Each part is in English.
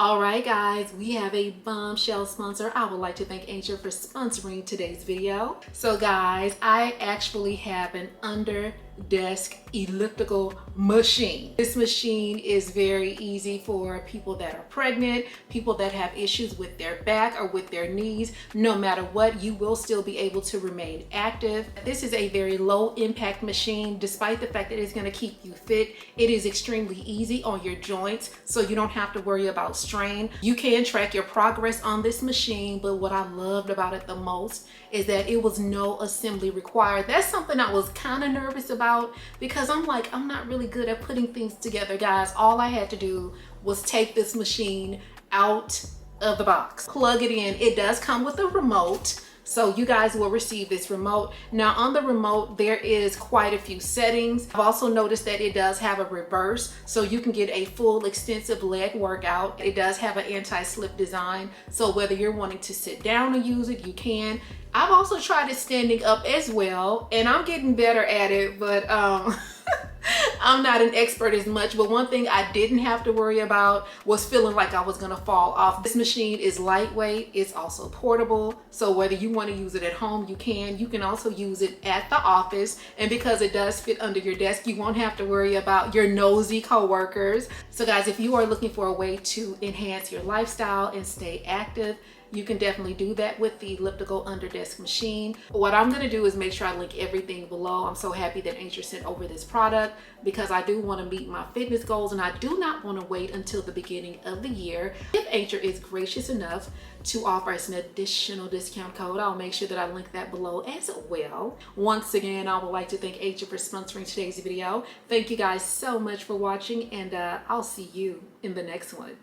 All right, guys, we have a bombshell sponsor. I would like to thank ANCHEER for sponsoring today's video. So guys, I actually have an under desk elliptical machine. This machine is very easy for people that are pregnant, people that have issues with their back or with their knees. No matter what, you will still be able to remain active. This is a very low impact machine. Despite the fact that it's going to keep you fit, it is extremely easy on your joints, so you don't have to worry about strain. You can track your progress on this machine, but what I loved about it the most is that it was no assembly required. That's something I was kind of nervous about because I'm like, I'm not really good at putting things together, guys. All I had to do was take this machine out of the box, plug it in. It does come with a remote, so you guys will receive this remote. Now on the remote, there is quite a few settings. I've also noticed that it does have a reverse, so you can get a full extensive leg workout. It does have an anti-slip design, so whether you're wanting to sit down and use it, you can. I've also tried it standing up as well, and I'm getting better at it, but I'm not an expert as much. But one thing I didn't have to worry about was feeling like I was gonna fall off. This machine is lightweight, it's also portable, so whether you want to use it at home, you can. You can also use it at the office, and because it does fit under your desk, you won't have to worry about your nosy coworkers. So guys, if you are looking for a way to enhance your lifestyle and stay active, you can definitely do that with the elliptical under desk machine. What I'm gonna do is make sure I link everything below. I'm so happy that ANCHEER sent over this product because I do wanna meet my fitness goals, and I do not wanna wait until the beginning of the year. If ANCHEER is gracious enough to offer us an additional discount code, I'll make sure that I link that below as well. Once again, I would like to thank ANCHEER for sponsoring today's video. Thank you guys so much for watching, and I'll see you in the next one.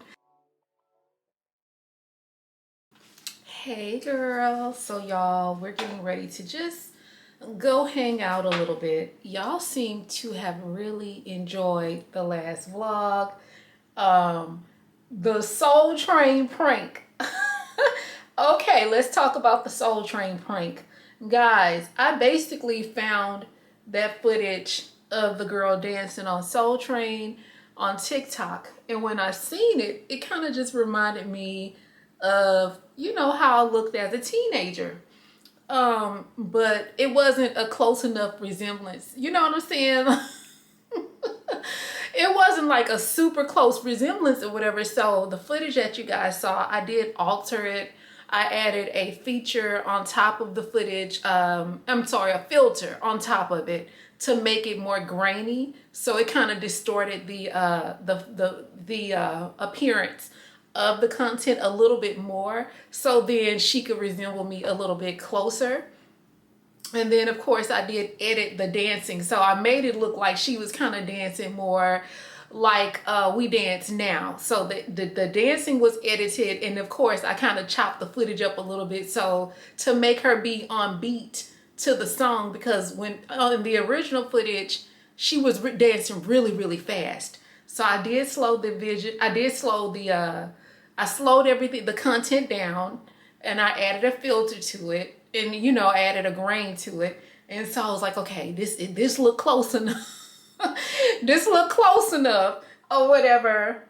Hey girl, so y'all, we're getting ready to just go hang out a little bit. Y'all seem to have really enjoyed the last vlog, the Soul Train prank. Okay, let's talk about the Soul Train prank. Guys, I basically found that footage of the girl dancing on Soul Train on TikTok, and when I seen it, it kind of just reminded me of, you know, how I looked as a teenager, but it wasn't a close enough resemblance, you know what I'm saying? It wasn't like a super close resemblance or whatever. So the footage that you guys saw, I did alter it. I added a feature on top of the footage, I'm sorry, a filter on top of it to make it more grainy, so it kind of distorted the appearance of the content a little bit more, so then she could resemble me a little bit closer. And then of course I did edit the dancing, so I made it look like she was kind of dancing more like we dance now. So the dancing was edited, and of course I kind of chopped the footage up a little bit so to make her be on beat to the song, because when in the original footage she was dancing really fast. So I did slow the vision, I slowed everything, the content down, and I added a filter to it, and you know, I added a grain to it. And so I was like, okay, this look close enough. This look close enough or whatever.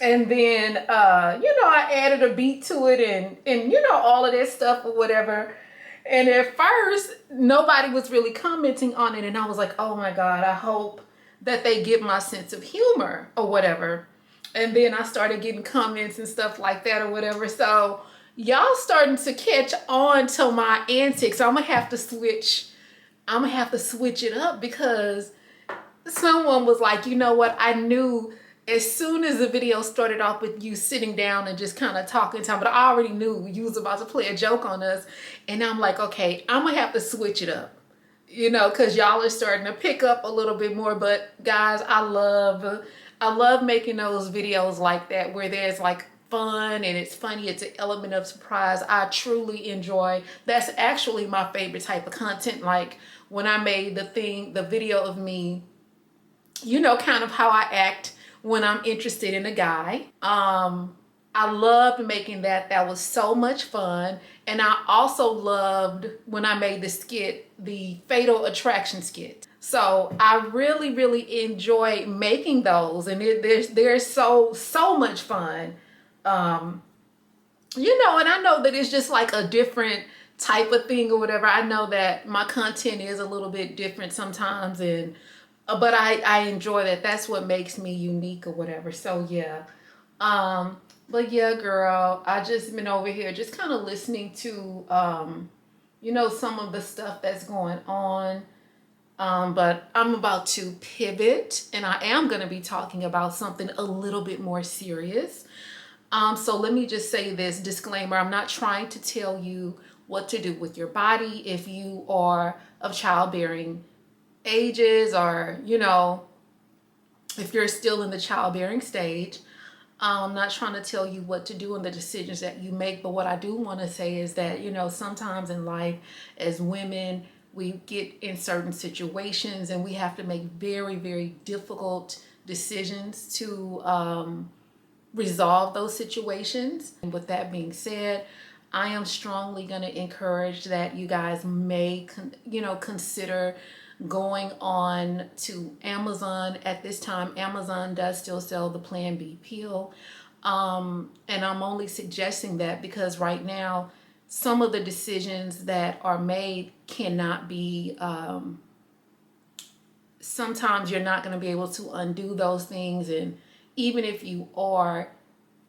And then you know, I added a beat to it and you know, all of that stuff or whatever. And at first nobody was really commenting on it, and I was like, oh my God, I hope that they get my sense of humor or whatever. And then I started getting comments and stuff like that or whatever. So y'all starting to catch on to my antics. I'm gonna have to switch it up, because someone was like, you know what, I knew as soon as the video started off with you sitting down and just kind of talking to him, but I already knew you was about to play a joke on us. And I'm like, okay, I'm gonna have to switch it up, you know, because y'all are starting to pick up a little bit more. But guys, I love making those videos like that, where there's like fun and it's funny, it's an element of surprise. I truly enjoy, that's actually my favorite type of content. Like when I made the video of me, you know, kind of how I act when I'm interested in a guy. I loved making that. That was so much fun. And I also loved when I made the skit, the Fatal Attraction skit. So I really enjoy making those, and they're so much fun. You know, and I know that it's just like a different type of thing or whatever. I know that my content is a little bit different sometimes, and but I enjoy that. That's what makes me unique or whatever. So yeah. But yeah, girl, I just been over here just kind of listening to you know, some of the stuff that's going on. But I'm about to pivot, and I am going to be talking about something a little bit more serious. So let me just say this disclaimer. I'm not trying to tell you what to do with your body if you are of childbearing ages, or, you know, if you're still in the childbearing stage. I'm not trying to tell you what to do and the decisions that you make, but what I do want to say is that, you know, sometimes in life as women, we get in certain situations and we have to make very difficult decisions to resolve those situations. And with that being said, I am strongly going to encourage that you guys may, you know, consider going on to Amazon. At this time, Amazon does still sell the Plan B peel. And I'm only suggesting that because right now, some of the decisions that are made cannot be, sometimes you're not going to be able to undo those things. And even if you are,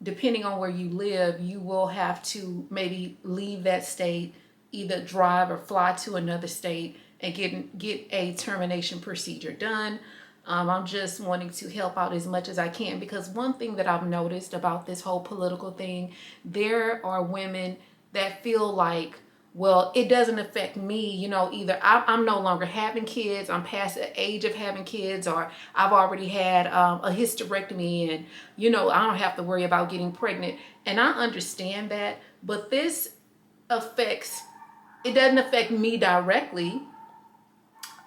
depending on where you live, you will have to maybe leave that state, either drive or fly to another state and get a termination procedure done. I'm just wanting to help out as much as I can, because one thing that I've noticed about this whole political thing, there are women that feel like, well, it doesn't affect me, you know, either I'm no longer having kids, I'm past the age of having kids, or I've already had a hysterectomy and, you know, I don't have to worry about getting pregnant. And I understand that, but this it doesn't affect me directly.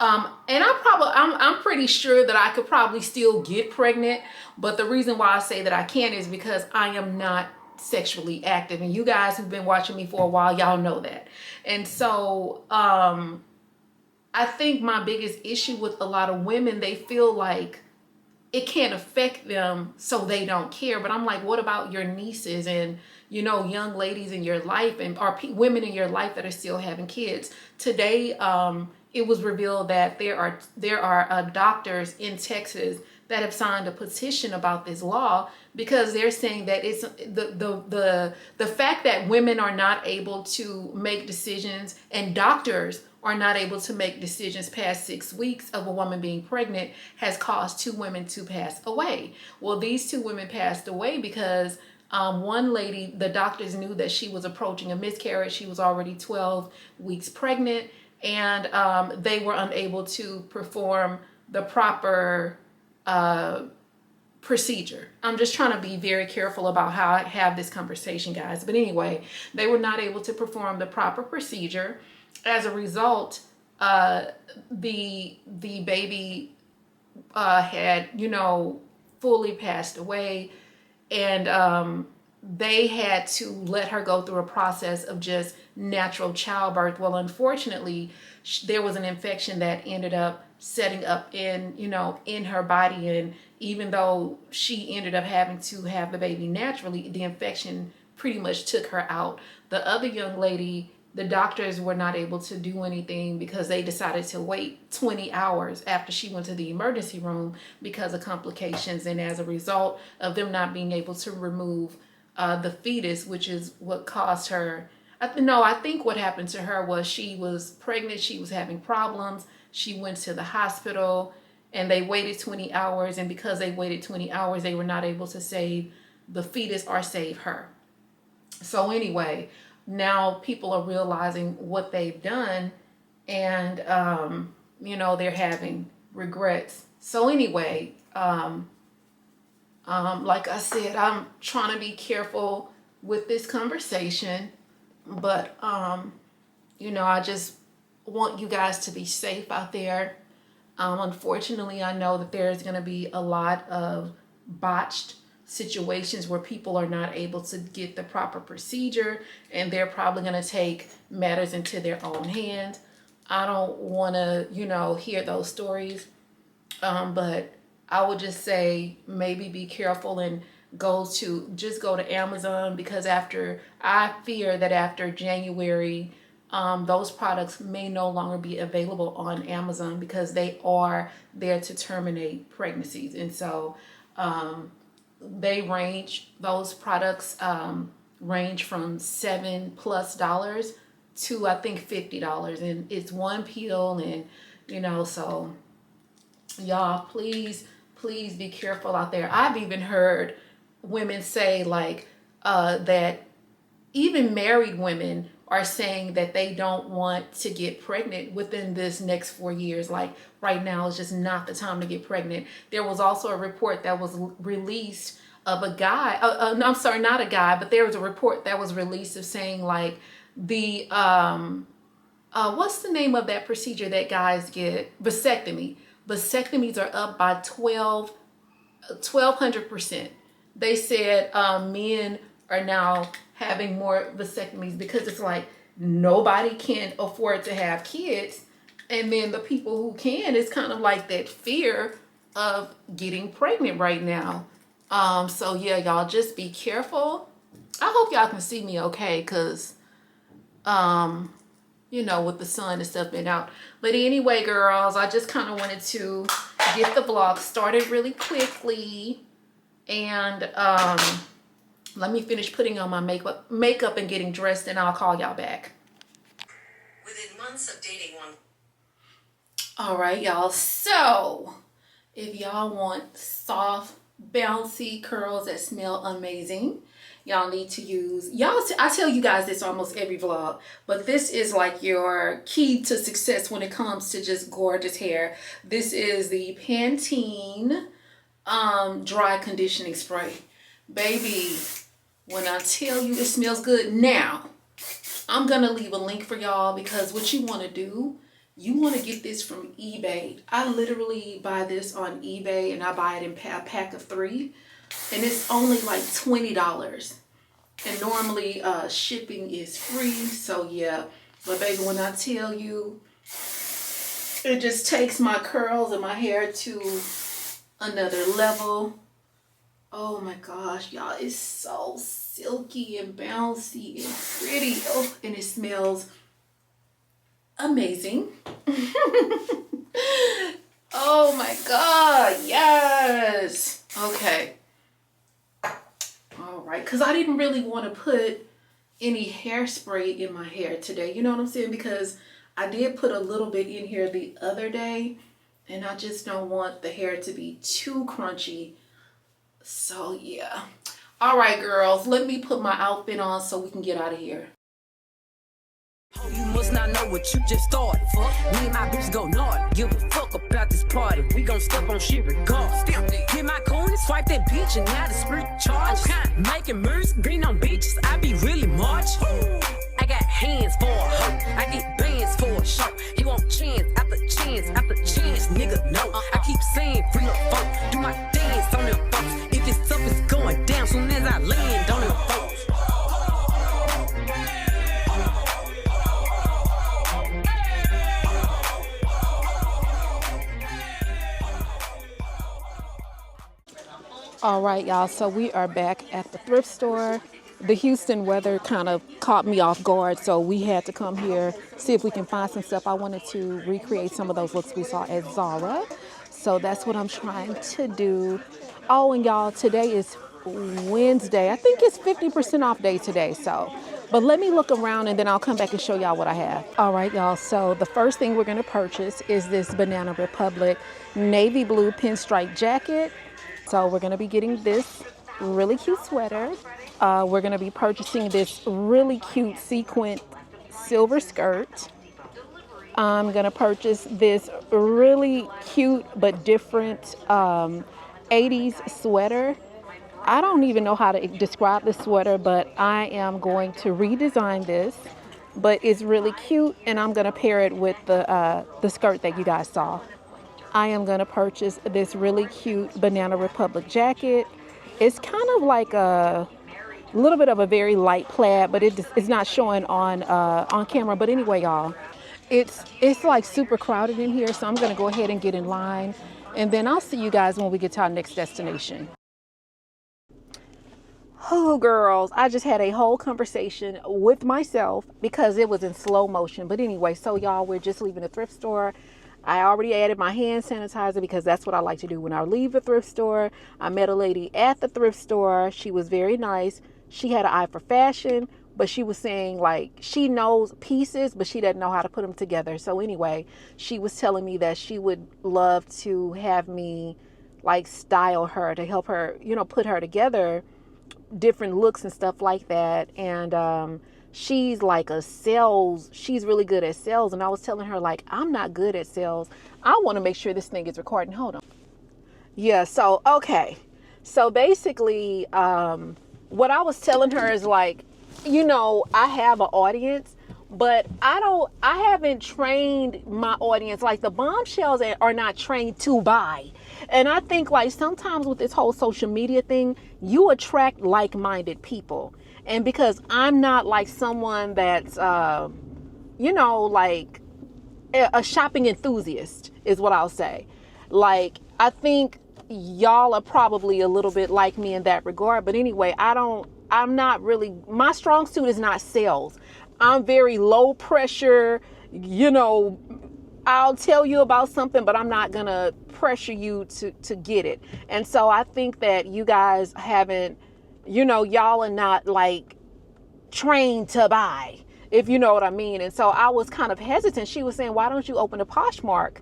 And I'm pretty sure that I could probably still get pregnant, but the reason why I say that I can't is because I am not sexually active, and you guys who've been watching me for a while, y'all know that. And so I think my biggest issue with a lot of women, they feel like it can't affect them, so they don't care. But I'm like, what about your nieces and, you know, young ladies in your life, and women in your life that are still having kids? Today, it was revealed that there are doctors in Texas that have signed a petition about this law, because they're saying that it's the fact that women are not able to make decisions, and doctors are not able to make decisions past 6 weeks of a woman being pregnant, has caused 2 women to pass away. Well, these 2 women passed away because one lady, the doctors knew that she was approaching a miscarriage. She was already 12 weeks pregnant, and they were unable to perform the proper procedure. I'm just trying to be very careful about how I have this conversation, guys. But anyway, they were not able to perform the proper procedure. As a result, the baby had, you know, fully passed away, and they had to let her go through a process of just natural childbirth. Well, unfortunately, there was an infection that ended up setting up in, you know, in her body, and even though she ended up having to have the baby naturally, the infection pretty much took her out. The other young lady, the doctors were not able to do anything because they decided to wait 20 hours after she went to the emergency room because of complications, and as a result of them not being able to remove the fetus, which is what caused her. I think what happened to her was she was pregnant, she was having problems, she went to the hospital, and they waited 20 hours, and because they waited 20 hours, they were not able to save the fetus or save her. So anyway, now people are realizing what they've done, and you know, they're having regrets. So anyway, like I said, I'm trying to be careful with this conversation, but you know, I just want you guys to be safe out there. Unfortunately, I know that there's going to be a lot of botched situations where people are not able to get the proper procedure, and they're probably going to take matters into their own hands. I don't want to, you know, hear those stories. But I would just say maybe be careful and go to Amazon, because I fear that after January, those products may no longer be available on Amazon, because they are there to terminate pregnancies. And so those products range from $7+ to I think $50, and it's one peel. And you know, so y'all, please be careful out there. I've even heard women say like that even married women are saying that they don't want to get pregnant within this next 4 years. Like right now is just not the time to get pregnant. There was also a report that was released of a guy, I'm sorry, not a guy, but there was a report that was released of saying like the, what's the name of that procedure that guys get? Vasectomy. Vasectomies are up by 1,200%. They said men are now having more vasectomies because it's like nobody can afford to have kids. And then the people who can, it's kind of like that fear of getting pregnant right now. So yeah, y'all just be careful. I hope y'all can see me okay, because you know, with the sun and stuff being out. But anyway, girls, I just kind of wanted to get the vlog started really quickly. And let me finish putting on my makeup and getting dressed, and I'll call y'all back. Within months of dating one. All right, y'all. So if y'all want soft, bouncy curls that smell amazing, y'all need to use, I tell you guys this almost every vlog, but this is like your key to success when it comes to just gorgeous hair. This is the Pantene dry conditioning spray. Baby, when I tell you it smells good. Now, I'm gonna leave a link for y'all, because what you want to do, you want to get this from eBay. I literally buy this on eBay, and I buy it in a pack of 3, and it's only like $20. And normally shipping is free. So yeah, but baby, when I tell you, it just takes my curls and my hair to another level. Oh my gosh, y'all, it's so silky and bouncy and pretty. Oh, and it smells amazing. Oh my God, yes. Okay. All right, because I didn't really want to put any hairspray in my hair today. You know what I'm saying? Because I did put a little bit in here the other day, and I just don't want the hair to be too crunchy. So yeah. All right, girls, let me put my outfit on so we can get out of here. You must not know what you just started. Me and my bitch go north. Give a fuck about this party. We gon' step on shit regardless. Get my coin and swipe that bitch, and now the spirit charge. Making moves, green on beaches. I be really march. I got hands for a hoe. I get bands for a show. He want chance after chance after chance, nigga. No, I keep saying free up folk. Do my dance on them folks. If it's up, it's going down soon as I land on them folks. All right, y'all, so we are back at the thrift store. The Houston weather kind of caught me off guard, so we had to come here, see if we can find some stuff. I wanted to recreate some of those looks we saw at Zara, so that's what I'm trying to do. Oh, and y'all, today is Wednesday. I think it's 50% off day today, so. But let me look around, and then I'll come back and show y'all what I have. All right, y'all, so the first thing we're gonna purchase is this Banana Republic navy blue pinstripe jacket. So we're going to be getting this really cute sweater. We're going to be purchasing this really cute sequin silver skirt. I'm going to purchase this really cute but different 80s sweater. I don't even know how to describe the sweater, but I am going to redesign this. But it's really cute, and I'm going to pair it with the skirt that you guys saw. I am going to purchase this really cute Banana Republic jacket. It's kind of like a little bit of a very light plaid, but it's not showing on camera. But anyway, y'all, it's like super crowded in here, so I'm gonna go ahead and get in line, and then I'll see you guys when we get to our next destination. Oh, girls, I just had a whole conversation with myself because it was in slow motion. But anyway, so y'all, we're just leaving the thrift store. I already added my hand sanitizer because that's what I like to do when I leave the thrift store. I met a lady at the thrift store. She was very nice. She had an eye for fashion, but she was saying like she knows pieces, but she doesn't know how to put them together. So anyway, she was telling me that she would love to have me like style her to help her, you know, put her together, different looks and stuff like that. And she's like she's really good at sales. And I was telling her like, I'm not good at sales. I want to make sure this thing is recording. Hold on. Yeah, so okay, so basically what I was telling her is like, you know, I have an audience, but I haven't trained my audience. Like the bombshells are not trained to buy. And I think like sometimes with this whole social media thing, you attract like-minded people. And because I'm not like someone that's, you know, like a shopping enthusiast is what I'll say. Like, I think y'all are probably a little bit like me in that regard. But anyway, I'm not really, my strong suit is not sales. I'm very low pressure, you know, I'll tell you about something, but I'm not gonna pressure you to get it. And so I think that you guys haven't, you know, y'all are not like trained to buy, if you know what I mean. And so I was kind of hesitant. She was saying, why don't you open a Poshmark?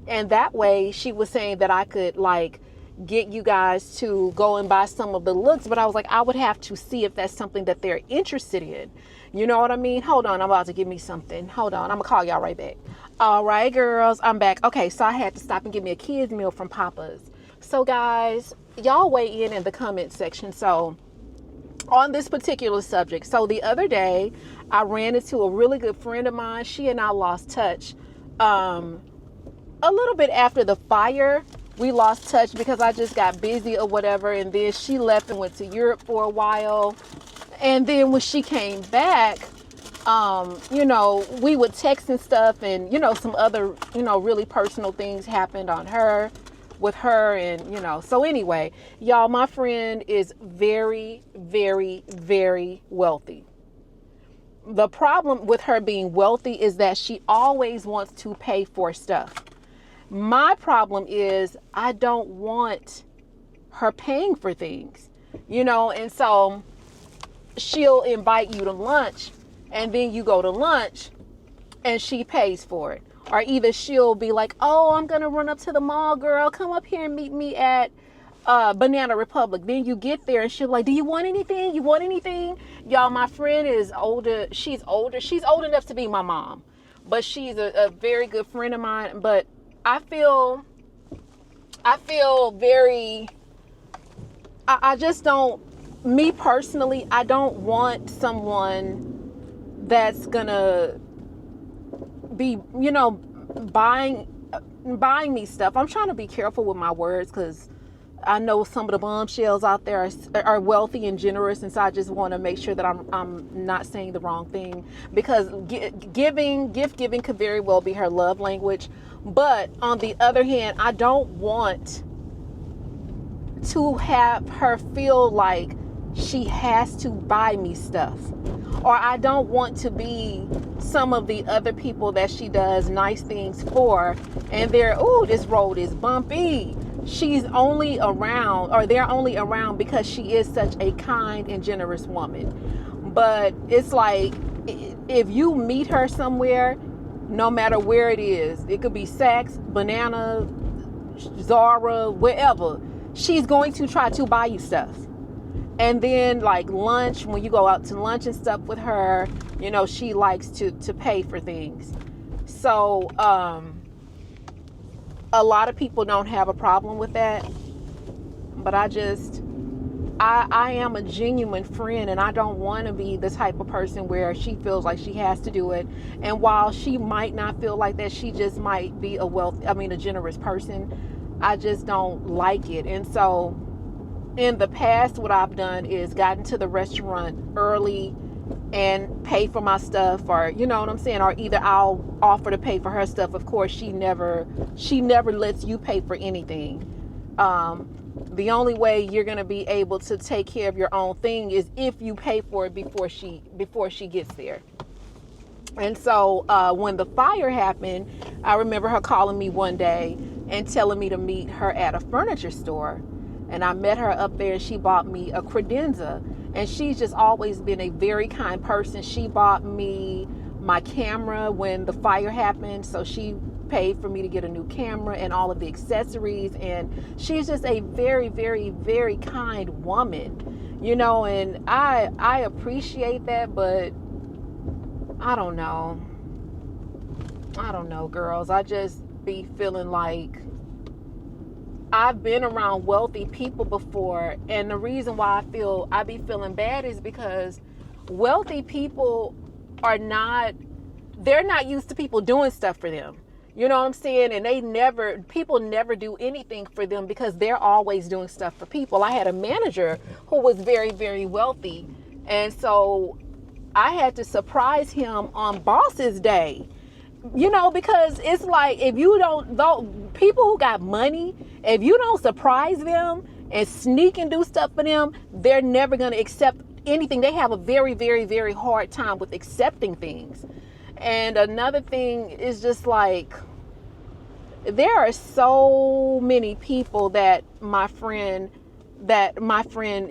And that way she was saying that I could like get you guys to go and buy some of the looks. But I was like, I would have to see if that's something that they're interested in. You know what I mean? Hold on, I'm about to give me something. Hold on, I'm gonna call y'all right back. All right, girls, I'm back. Okay, so I had to stop and get me a kids meal from Papa's. So guys, y'all weigh in the comment section. So on this particular subject, so the other day I ran into a really good friend of mine. She and I lost touch a little bit after the fire. We lost touch because I just got busy or whatever, and then she left and went to Europe for a while. And then when she came back, you know, we would text and stuff, and, you know, some other, you know, really personal things happened with her. And, you know, so anyway, y'all, my friend is very, very, very wealthy. The problem with her being wealthy is that she always wants to pay for stuff. My problem is I don't want her paying for things, you know, and so she'll invite you to lunch, and then you go to lunch and she pays for it. Or either she'll be like, oh, I'm gonna run up to the mall, girl, come up here and meet me at Banana Republic. Then you get there and she'll be like, do you want anything? You want anything? Y'all, my friend is older. She's older. She's old enough to be my mom, but she's a very good friend of mine. But I feel very, I just don't, me personally, I don't want someone that's gonna be, you know, buying me stuff. I'm trying to be careful with my words because I know some of the bombshells out there are wealthy and generous, and so I just want to make sure that I'm not saying the wrong thing, because gift giving could very well be her love language. But on the other hand, I don't want to have her feel like she has to buy me stuff, or I don't want to be some of the other people that she does nice things for, and they're, oh, this road is bumpy. She's only around, or they're only around because she is such a kind and generous woman. But it's like, if you meet her somewhere, no matter where it is, it could be Saks, Banana, Zara, wherever, she's going to try to buy you stuff. And then like lunch, when you go out to lunch and stuff with her, you know, she likes to pay for things. So a lot of people don't have a problem with that, but I am a genuine friend, and I don't want to be the type of person where she feels like she has to do it. And while she might not feel like that, she just might be a generous person. I just don't like it. And so in the past, what I've done is gotten to the restaurant early, and pay for my stuff, or you know what I'm saying, or either I'll offer to pay for her stuff. Of course, she never lets you pay for anything. The only way you're going to be able to take care of your own thing is if you pay for it before she gets there. And so when the fire happened, I remember her calling me one day and telling me to meet her at a furniture store. And I met her up there, and she bought me a credenza. And she's just always been a very kind person. She bought me my camera when the fire happened. So she paid for me to get a new camera and all of the accessories. And she's just a very, very, very kind woman, you know, and I appreciate that. But I don't know, girls. I just be feeling like I've been around wealthy people before, and the reason why I be feeling bad is because wealthy people they're not used to people doing stuff for them. You know what I'm saying? And people never do anything for them because they're always doing stuff for people. I had a manager who was very, very wealthy, and so I had to surprise him on Boss's Day. You know, because it's like, if you don't, people who got money, if you don't surprise them and sneak and do stuff for them, they're never going to accept anything. They have a very, very, very hard time with accepting things. And another thing is just like, there are so many people that my friend,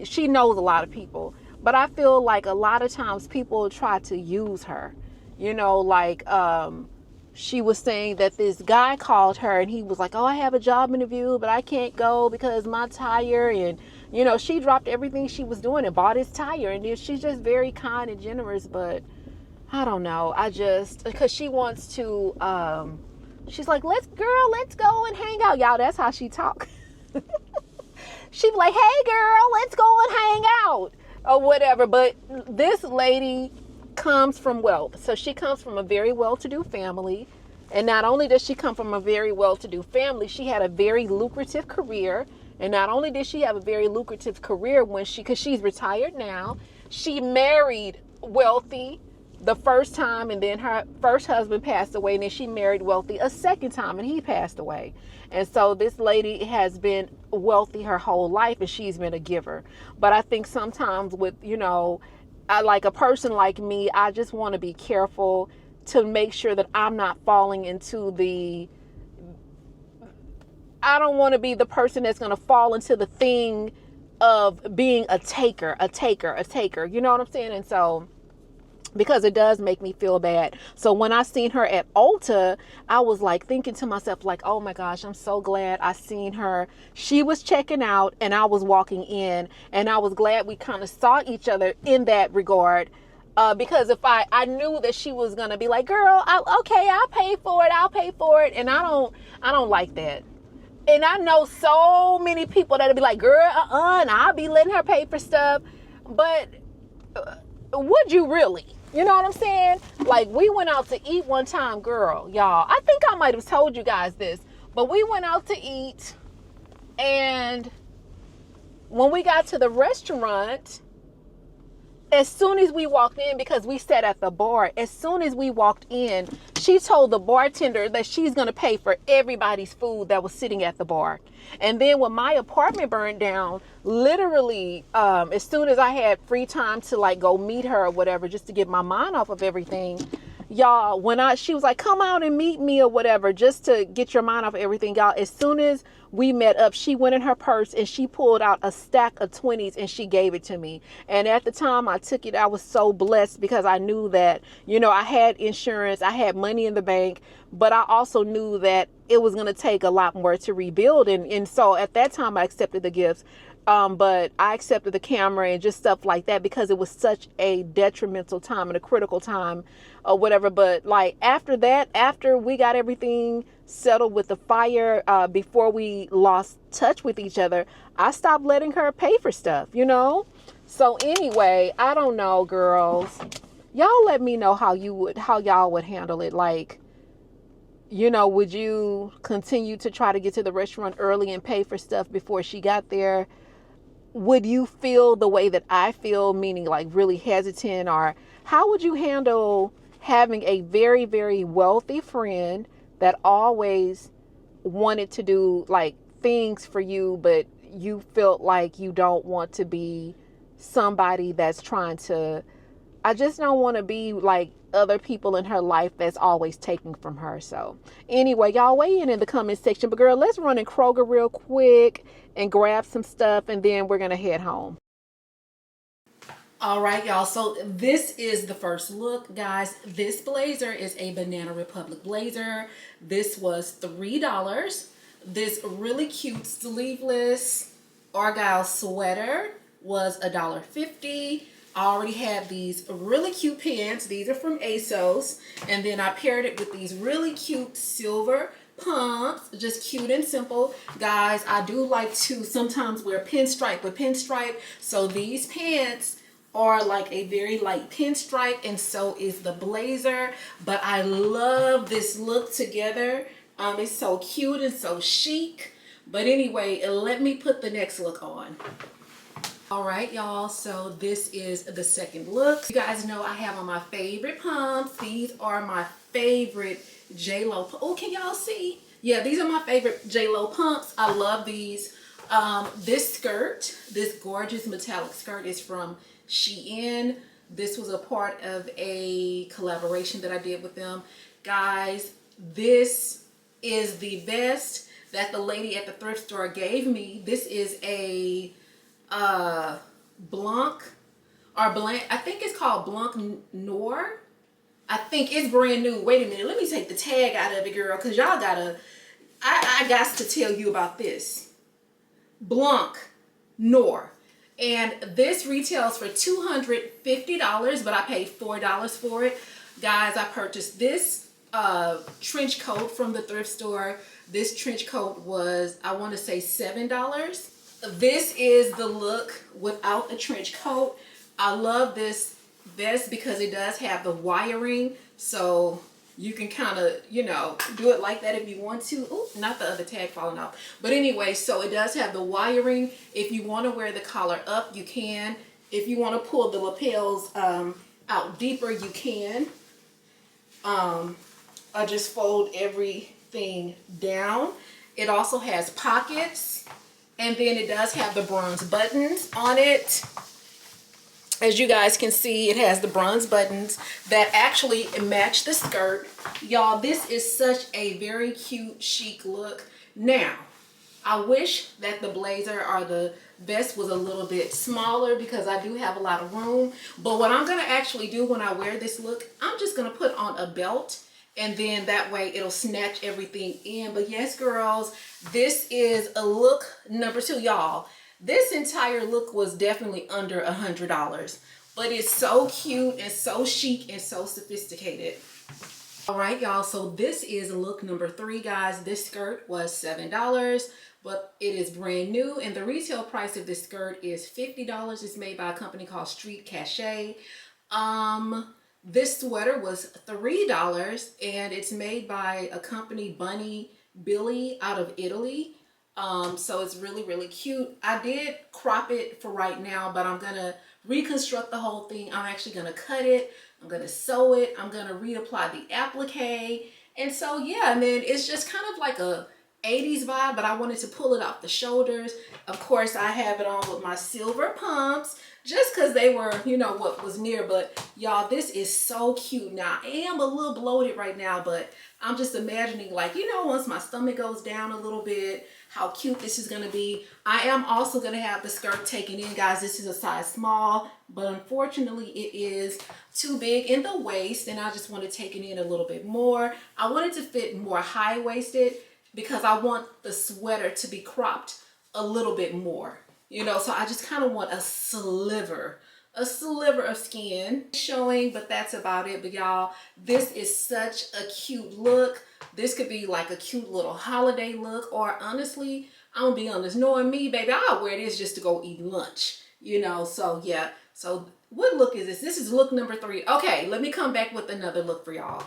she knows a lot of people, but I feel like a lot of times people try to use her, you know, like, she was saying that this guy called her and he was like, oh, I have a job interview, but I can't go because my tire, and, you know, she dropped everything she was doing and bought his tire. And she's just very kind and generous, but I don't know. Because she wants to, she's like, let's go and hang out. Y'all, that's how she talk. She'd be like, hey girl, let's go and hang out or whatever. But this lady comes from wealth. So she comes from a very well-to-do family. And not only does she come from a very well-to-do family, she had a very lucrative career. And not only did she have a very lucrative career because she's retired now, she married wealthy the first time, and then her first husband passed away, and then she married wealthy a second time, and he passed away. And so this lady has been wealthy her whole life, and she's been a giver. But I think sometimes with, you know, like a person like me, I just want to be careful to make sure that I'm not falling into I don't want to be the person that's going to fall into the thing of being a taker. You know what I'm saying? And so, because it does make me feel bad. So when I seen her at Ulta, I was like thinking to myself, like, oh my gosh, I'm so glad I seen her. She was checking out and I was walking in, and I was glad we kind of saw each other in that regard. Because if I knew that she was going to be like, girl, I'll pay for it. And I don't like that. And I know so many people that'll be like, girl, and I'll be letting her pay for stuff. But would you really? You know what I'm saying? Like, we went out to eat one time, girl, y'all. I think I might have told you guys this, but we went out to eat, and when we got to the restaurant, as soon as we walked in, because we sat at the bar, as soon as we walked in, she told the bartender that she's going to pay for everybody's food that was sitting at the bar. And then when my apartment burned down, literally, as soon as I had free time to like go meet her or whatever, just to get my mind off of everything, y'all, she was like, come out and meet me or whatever, just to get your mind off of everything, y'all. As soon as we met up, she went in her purse and she pulled out a stack of 20s and she gave it to me. And at the time I took it, I was so blessed, because I knew that, you know, I had insurance, I had money in the bank, but I also knew that it was going to take a lot more to rebuild. And so at that time I accepted the gifts. But I accepted the camera and just stuff like that, because it was such a detrimental time and a critical time or whatever. But like after that, after we got everything settled with the fire, before we lost touch with each other, I stopped letting her pay for stuff, you know? So anyway, I don't know, girls. Y'all let me know how y'all would handle it. Like, you know, would you continue to try to get to the restaurant early and pay for stuff before she got there? would you feel the way that I feel, meaning like really hesitant, or how would you handle having a very, very wealthy friend that always wanted to do like things for you, but you felt like you don't want to be somebody that's trying to, I just don't want to be like other people in her life that's always taking from her. So anyway, y'all weigh in the comment section. But girl, let's run in Kroger real quick and grab some stuff, and then we're gonna head home. All right, y'all, so this is the first look, guys. This blazer is a Banana Republic blazer. This was $3. This really cute sleeveless argyle sweater was $1.50. I already have these really cute pants. These are from ASOS. And then I paired it with these really cute silver pumps, just cute and simple. Guys, I do like to sometimes wear pinstripe with pinstripe. So these pants are like a very light pinstripe, and so is the blazer. But I love this look together. It's so cute and so chic. But anyway, let me put the next look on. All right, y'all, so this is the second look. You guys know I have on my favorite pumps. These are my favorite J.Lo. Oh, can y'all see? Yeah, these are my favorite J.Lo pumps. I love these. This skirt, this gorgeous metallic skirt, is from Shein. This was a part of a collaboration that I did with them. Guys, this is the vest that the lady at the thrift store gave me. This is a Blanc, I think it's called Blanc Noir. I think it's brand new. Wait a minute, let me take the tag out of it, girl, because y'all gotta, I got to tell you about this. Blanc Noir. And this retails for $250, but I paid $4 for it. Guys, I purchased this trench coat from the thrift store. This trench coat was, I want to say, $7. This is the look without the trench coat. I love this vest because it does have the wiring, so you can kind of, you know, do it like that if you want to. Ooh, not the other tag falling off. But anyway, so it does have the wiring. If you want to wear the collar up, you can. If you want to pull the lapels out deeper, you can. I just fold everything down. It also has pockets, and then it does have the bronze buttons on it. As you guys can see, it has the bronze buttons that actually match the skirt. Y'all, this is such a very cute, chic look. Now, I wish that the blazer or the vest was a little bit smaller because I do have a lot of room. But what I'm going to actually do when I wear this look, I'm just going to put on a belt, and then that way it'll snatch everything in. But yes, girls, this is a look number 2, y'all. This entire look was definitely under $100, but it's so cute and so chic and so sophisticated. All right, y'all, so this is look number 3, guys. This skirt was $7, but it is brand new, and the retail price of this skirt is $50. It's made by a company called Street Cachet. This sweater was $3, and it's made by a company, Bunny Billy, out of Italy. So it's really, really cute. I did crop it for right now, but I'm gonna reconstruct the whole thing. I'm actually gonna cut it. I'm gonna sew it. I'm gonna reapply the applique. And so, yeah, and then it's just kind of like a 80s vibe, but I wanted to pull it off the shoulders. Of course, I have it on with my silver pumps, just because they were, you know, what was near. But y'all, this is so cute. Now, I am a little bloated right now, but I'm just imagining, like, you know, once my stomach goes down a little bit, how cute this is going to be. I am also going to have the skirt taken in, guys. This is a size small, but unfortunately it is too big in the waist, and I just want to take it in a little bit more. I want it to fit more high-waisted because I want the sweater to be cropped a little bit more, you know, so I just kind of want a sliver of skin showing, but that's about it. But y'all, this is such a cute look. This could be like a cute little holiday look, or honestly, I'm gonna be honest, knowing me, baby, I'll wear this just to go eat lunch, you know. So yeah, so what look is this? This is look number 3. Okay, let me come back with another look for y'all.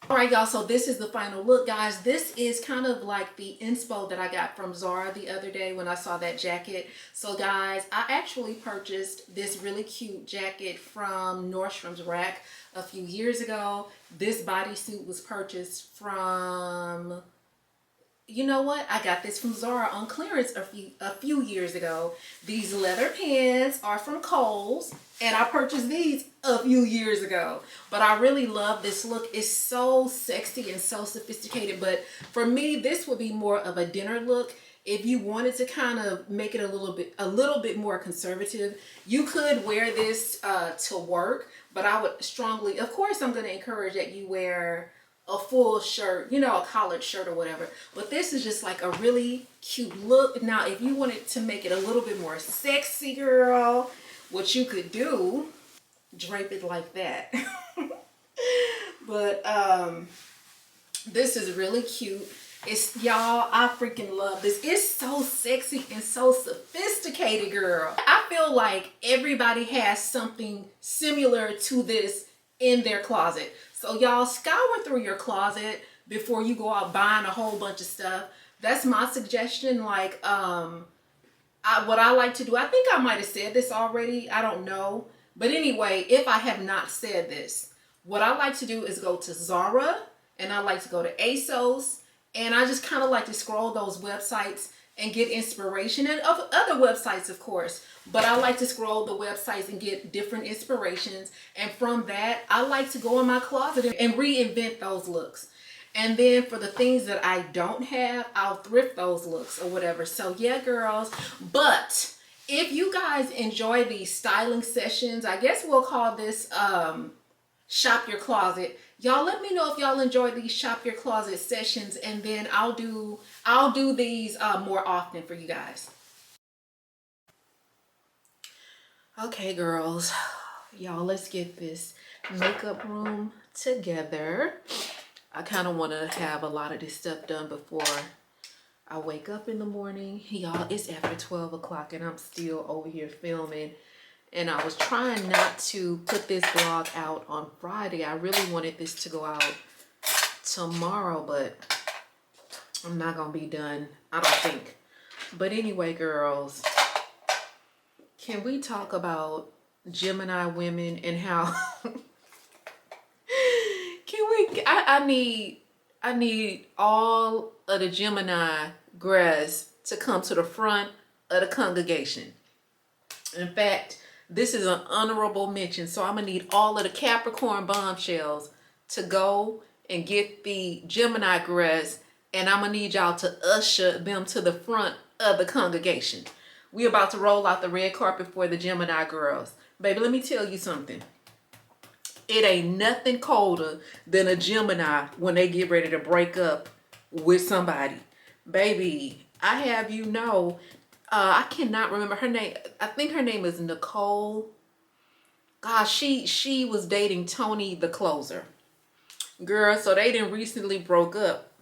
All right, y'all, so this is the final look, guys. This is kind of like the inspo that I got from Zara the other day when I saw that jacket. So guys, I actually purchased this really cute jacket from Nordstrom's Rack a few years ago. This bodysuit was purchased from, you know what? I got this from Zara on clearance a few years ago. These leather pants are from Kohl's, and I purchased these a few years ago. But I really love this look. It's so sexy and so sophisticated. But for me, this would be more of a dinner look. If you wanted to kind of make it a little bit more conservative, you could wear this to work. But I would strongly, of course, I'm going to encourage that you wear a full shirt, you know, a collared shirt or whatever. But this is just like a really cute look. Now, if you wanted to make it a little bit more sexy, girl, what you could do, drape it like that. But this is really cute. It's, y'all, I freaking love this. It's so sexy and so sophisticated, girl. I feel like everybody has something similar to this in their closet. So y'all, scour through your closet before you go out buying a whole bunch of stuff. That's my suggestion. Like, what I like to do, I think I might have said this already, I don't know. But anyway, if I have not said this, what I like to do is go to Zara, and I like to go to ASOS, and I just kind of like to scroll those websites and get inspiration, and of other websites, of course. But I like to scroll the websites and get different inspirations. And from that, I like to go in my closet and reinvent those looks. And then for the things that I don't have, I'll thrift those looks or whatever. So yeah, girls. But if you guys enjoy these styling sessions, I guess we'll call this Shop Your Closet. Y'all let me know if y'all enjoy these Shop Your Closet sessions, and then I'll do these more often for you guys. Okay, girls, y'all, let's get this makeup room together. I kind of want to have a lot of this stuff done before I wake up in the morning. Y'all, it's after 12 o'clock and I'm still over here filming. And I was trying not to put this vlog out on Friday. I really wanted this to go out tomorrow, but I'm not going to be done, I don't think. But anyway, girls, can we talk about Gemini women and how I need all of the Gemini grads to come to the front of the congregation. In fact, this is an honorable mention. So I'm gonna need all of the Capricorn bombshells to go and get the Gemini grads, and I'm gonna need y'all to usher them to the front of the congregation. We about to roll out the red carpet for the Gemini girls. Baby, let me tell you something. It ain't nothing colder than a Gemini when they get ready to break up with somebody. Baby, I have you know, I cannot remember her name. I think her name is Nicole. Gosh, she was dating Tony the Closer. Girl, so they didn't recently broke up.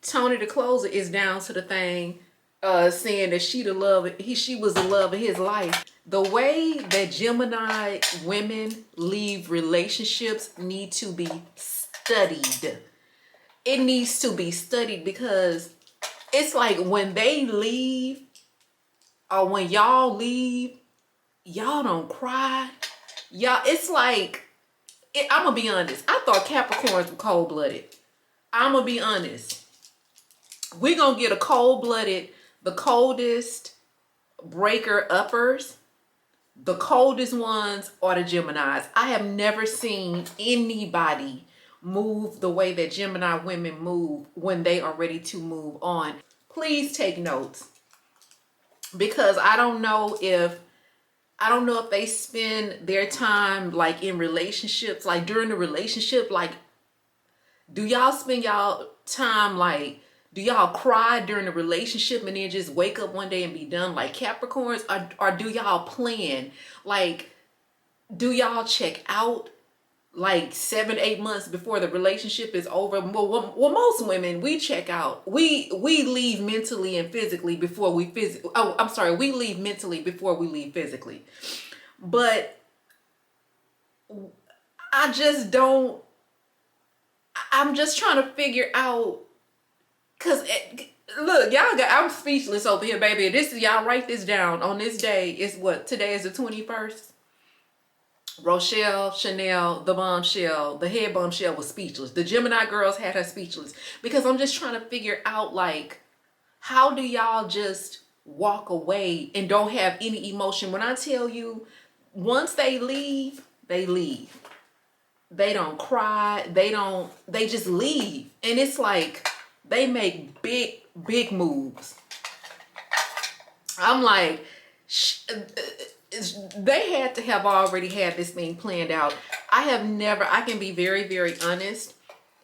Tony the Closer is down to the thing, saying that she was the love of his life. The way that Gemini women leave relationships need to be studied. It needs to be studied, because it's like when they leave, or when y'all leave, y'all don't cry. Y'all, it's like, I'm gonna be honest. I thought Capricorns were cold-blooded. I'm gonna be honest. We're gonna get a cold-blooded, the coldest breaker-uppers. The coldest ones are the Geminis. I have never seen anybody move the way that Gemini women move when they are ready to move on. Please take notes, because I don't know if they spend their time like in relationships, like during the relationship, like do y'all spend y'all time like, do y'all cry during the relationship and then just wake up one day and be done like Capricorns? Or do y'all plan? Like, do y'all check out like 7-8 months before the relationship is over? Well, most women, we check out. We leave mentally and physically before we we leave mentally before we leave physically. But I just don't, I'm just trying to figure out, cause look, y'all got, I'm speechless over here, baby. This is, y'all write this down. On this day, it's what, today is the 21st. Rochelle, Chanel, the bombshell, the head bombshell was speechless. The Gemini girls had her speechless, because I'm just trying to figure out, like, how do y'all just walk away and don't have any emotion? When I tell you, once they leave, they leave. They don't cry. They just leave. And it's like, they make big moves. I'm like, they had to have already had this thing planned out. I can be very, very honest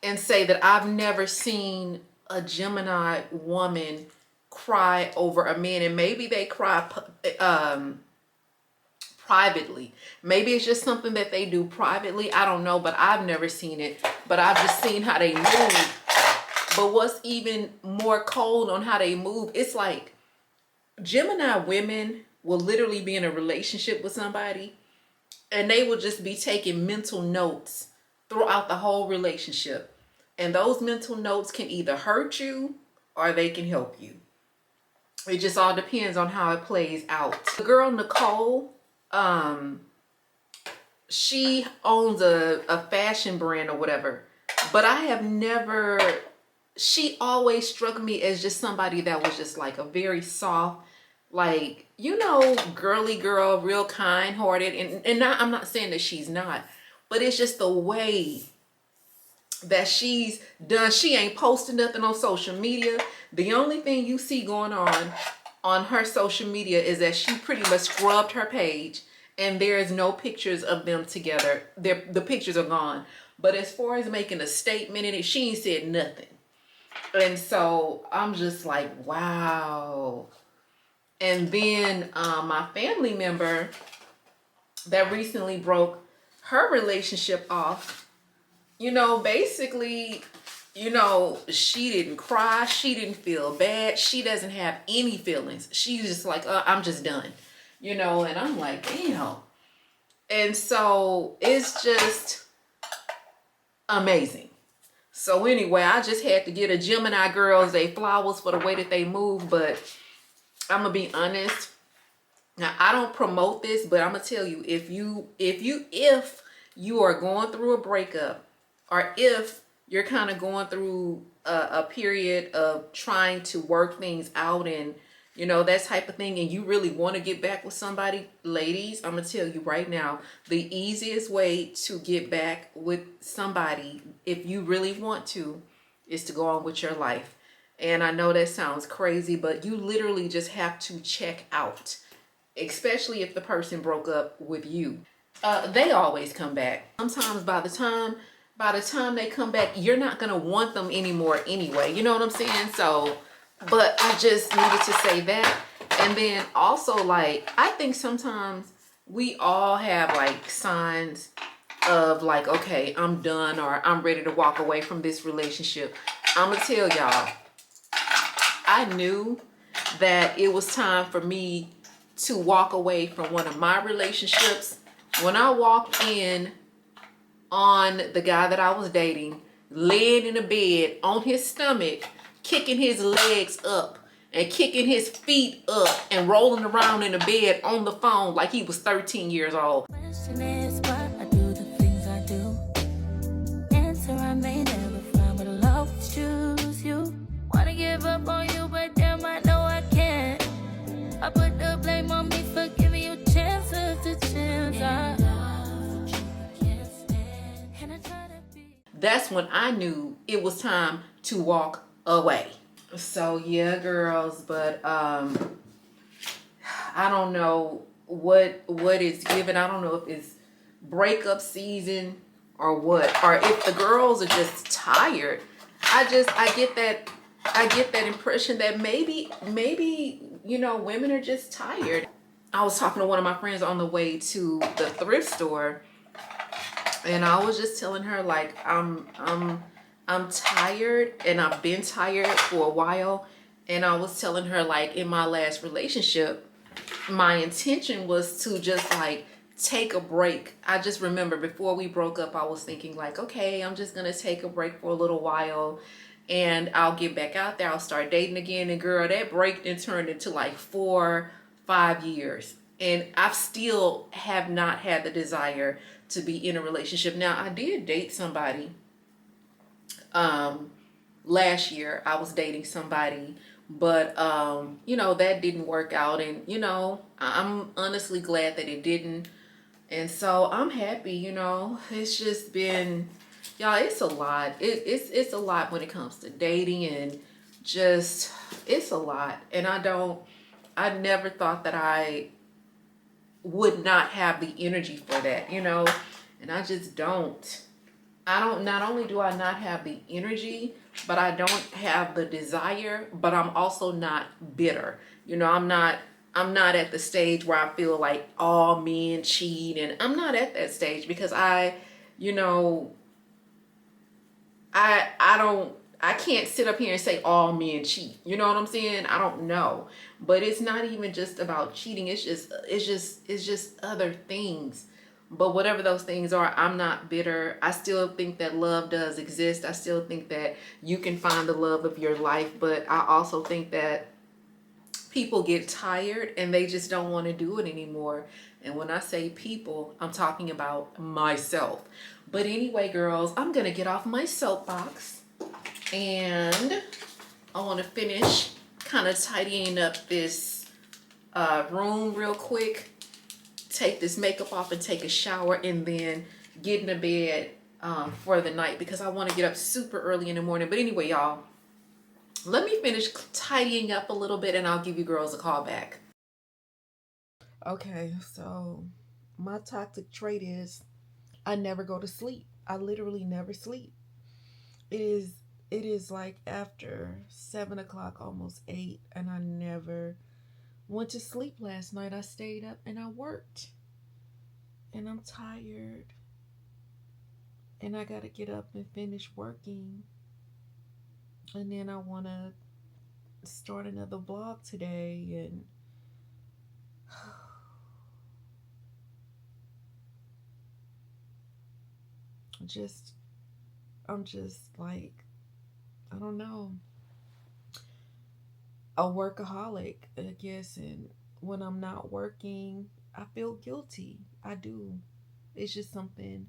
and say that I've never seen a Gemini woman cry over a man. And maybe they cry privately. Maybe it's just something that they do privately. I don't know, but I've never seen it. But I've just seen how they move. But what's even more cold on how they move, it's like Gemini women will literally be in a relationship with somebody and they will just be taking mental notes throughout the whole relationship. And those mental notes can either hurt you or they can help you. It just all depends on how it plays out. The girl Nicole, she owns a fashion brand or whatever, but I have never, she always struck me as just somebody that was just like a very soft, like, you know, girly girl, real kind hearted. And not, I'm not saying that she's not, but it's just the way that she's done. She ain't posting nothing on social media. The only thing you see going on her social media is that she pretty much scrubbed her page and there is no pictures of them together. The pictures are gone. But as far as making a statement in it, she ain't said nothing. And so I'm just like, wow. And then my family member that recently broke her relationship off, you know, basically, you know, she didn't cry. She didn't feel bad. She doesn't have any feelings. She's just like, I'm just done, you know, and I'm like, damn. And so it's just amazing. So anyway, I just had to get a Gemini girls they flowers for the way that they move, but I'm gonna be honest. Now, I don't promote this, but I'm gonna tell you, if you are going through a breakup, or if you're kind of going through a period of trying to work things out and, you know, that type of thing, and you really want to get back with somebody, ladies, I'm gonna tell you right now, the easiest way to get back with somebody, if you really want to, is to go on with your life. And I know that sounds crazy, but you literally just have to check out, especially if the person broke up with you. They always come back. Sometimes by the time they come back, you're not gonna want them anymore anyway. You know what I'm saying? So, but I just needed to say that. And then also, like, I think sometimes we all have like signs of like, okay, I'm done, or I'm ready to walk away from this relationship. I'm gonna tell y'all, I knew that it was time for me to walk away from one of my relationships when I walked in on the guy that I was dating, laying in a bed on his stomach, kicking his legs up and kicking his feet up and rolling around in the bed on the phone like he was 13 years old. Question is why I do the things I do. Answer I may never find, but love choose you. Wanna give up on you, but damn, I know I can't. I put the blame on me for giving you chance after chance. That's when I knew it was time to walk away. So yeah, girls, but I don't know what it's given. I don't know if it's breakup season or what, or if the girls are just tired. I get that impression that maybe, you know, women are just tired. I was talking to one of my friends on the way to the thrift store, and I was just telling her, like, I'm tired, and I've been tired for a while. And I was telling her, like, in my last relationship, my intention was to just like take a break. I just remember before we broke up, I was thinking like, okay, I'm just gonna take a break for a little while and I'll get back out there. I'll start dating again. And girl, that break then turned into like 4-5 years. And I still have not had the desire to be in a relationship. Now, I did date somebody. Last year, I was dating somebody. But, you know, that didn't work out. And, you know, I'm honestly glad that it didn't. And so I'm happy, you know. It's just been, y'all, it's a lot. It's a lot when it comes to dating and just, it's a lot. And I never thought that I would not have the energy for that, you know. And I just don't. Not only do I not have the energy, but I don't have the desire, but I'm also not bitter. You know, I'm not at the stage where I feel like all men cheat, and I'm not at that stage because you know, I can't sit up here and say all men cheat. You know what I'm saying? I don't know. But it's not even just about cheating. It's just other things. But whatever those things are, I'm not bitter. I still think that love does exist. I still think that you can find the love of your life. But I also think that people get tired and they just don't want to do it anymore. And when I say people, I'm talking about myself. But anyway, girls, I'm going to get off my soapbox. And I want to finish kind of tidying up this room real quick. Take this makeup off and take a shower and then get into bed for the night because I want to get up super early in the morning. But anyway, y'all, let me finish tidying up a little bit and I'll give you girls a call back. Okay, so my toxic trait is I never go to sleep. I literally never sleep. It is like after 7 o'clock, almost 8, and I never went to sleep last night. I stayed up and I worked. And I'm tired. And I gotta get up and finish working. And then I wanna start another vlog today and I'm just like, I don't know, a workaholic, I guess. And when I'm not working, I feel guilty. I do. It's just something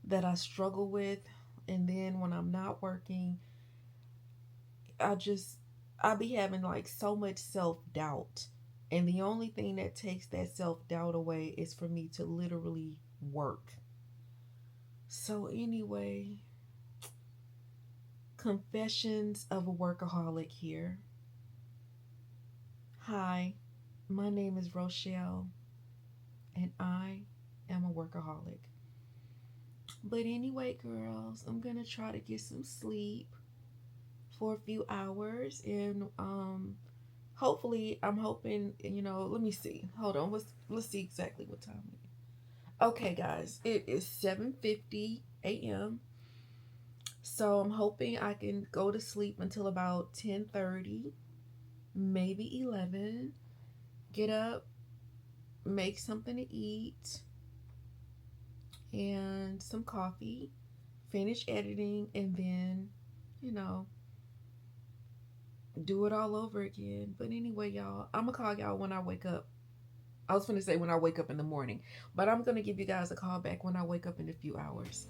that I struggle with. And then when I'm not working, I be having like so much self-doubt. And the only thing that takes that self-doubt away is for me to literally work. So anyway, confessions of a workaholic here. Hi, my name is Rochelle, and I am a workaholic. But anyway, girls, I'm gonna try to get some sleep for a few hours, and hopefully, I'm hoping, you know, let me see. Hold on, let's see exactly what time it is. Okay, guys, it is 7:50 a.m. So I'm hoping I can go to sleep until about 10:30, maybe 11. Get up, make something to eat, and some coffee, finish editing, and then, you know, do it all over again. But anyway, y'all, I'm gonna call y'all when I wake up. I was gonna say when I wake up in the morning, but I'm gonna give you guys a call back when I wake up in a few hours.